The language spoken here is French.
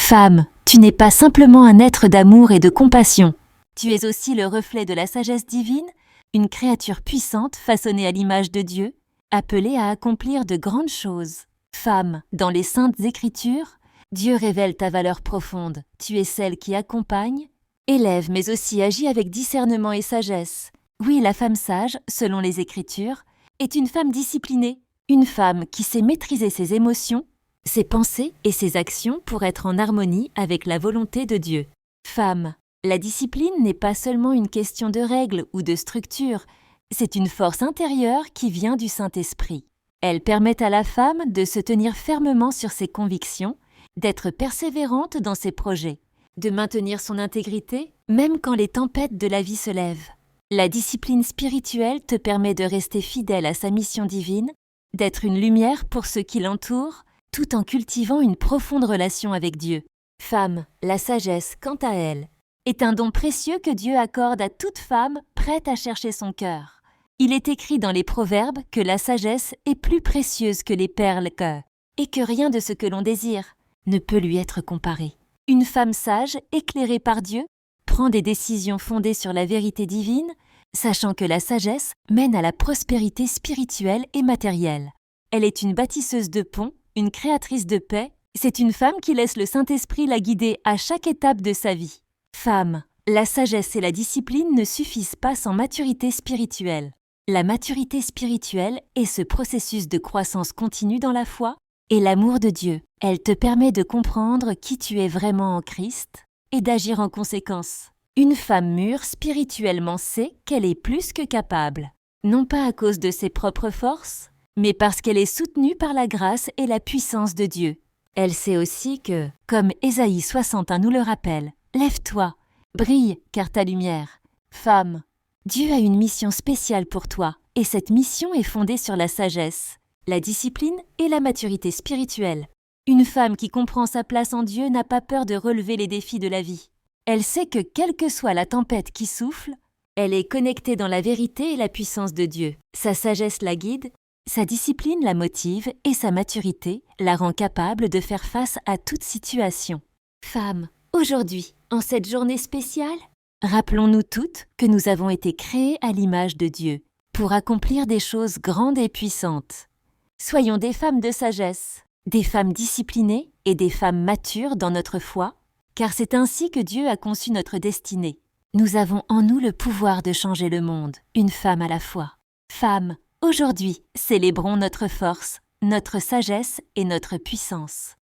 Femme, tu n'es pas simplement un être d'amour et de compassion. Tu es aussi le reflet de la sagesse divine, une créature puissante façonnée à l'image de Dieu, appelée à accomplir de grandes choses. Femme, dans les saintes écritures, Dieu révèle ta valeur profonde. Tu es celle qui accompagne, élève mais aussi agit avec discernement et sagesse. Oui, la femme sage, selon les Écritures, est une femme disciplinée, une femme qui sait maîtriser ses émotions, ses pensées et ses actions pour être en harmonie avec la volonté de Dieu. Femme, la discipline n'est pas seulement une question de règles ou de structure, c'est une force intérieure qui vient du Saint-Esprit. Elle permet à la femme de se tenir fermement sur ses convictions, d'être persévérante dans ses projets, de maintenir son intégrité même quand les tempêtes de la vie se lèvent. La discipline spirituelle te permet de rester fidèle à sa mission divine, d'être une lumière pour ceux qui l'entourent, tout en cultivant une profonde relation avec Dieu. Femme, la sagesse, quant à elle, est un don précieux que Dieu accorde à toute femme prête à chercher son cœur. Il est écrit dans les Proverbes que la sagesse est plus précieuse que les perles et que rien de ce que l'on désire ne peut lui être comparé. Une femme sage, éclairée par Dieu, prend des décisions fondées sur la vérité divine, sachant que la sagesse mène à la prospérité spirituelle et matérielle. Elle est une bâtisseuse de ponts, une créatrice de paix, c'est une femme qui laisse le Saint-Esprit la guider à chaque étape de sa vie. Femme, la sagesse et la discipline ne suffisent pas sans maturité spirituelle. La maturité spirituelle est ce processus de croissance continue dans la foi et l'amour de Dieu. Elle te permet de comprendre qui tu es vraiment en Christ et d'agir en conséquence. Une femme mûre spirituellement sait qu'elle est plus que capable, non pas à cause de ses propres forces, mais parce qu'elle est soutenue par la grâce et la puissance de Dieu. Elle sait aussi que, comme Ésaïe 61 nous le rappelle, « Lève-toi, brille, car ta lumière. » Femme, Dieu a une mission spéciale pour toi, et cette mission est fondée sur la sagesse, la discipline et la maturité spirituelle. Une femme qui comprend sa place en Dieu n'a pas peur de relever les défis de la vie. Elle sait que, quelle que soit la tempête qui souffle, elle est connectée dans la vérité et la puissance de Dieu. Sa sagesse la guide, sa discipline la motive et sa maturité la rend capable de faire face à toute situation. Femme, aujourd'hui, en cette journée spéciale, rappelons-nous toutes que nous avons été créées à l'image de Dieu pour accomplir des choses grandes et puissantes. Soyons des femmes de sagesse, des femmes disciplinées et des femmes matures dans notre foi, car c'est ainsi que Dieu a conçu notre destinée. Nous avons en nous le pouvoir de changer le monde, une femme à la fois. Femme, aujourd'hui, célébrons notre force, notre sagesse et notre puissance.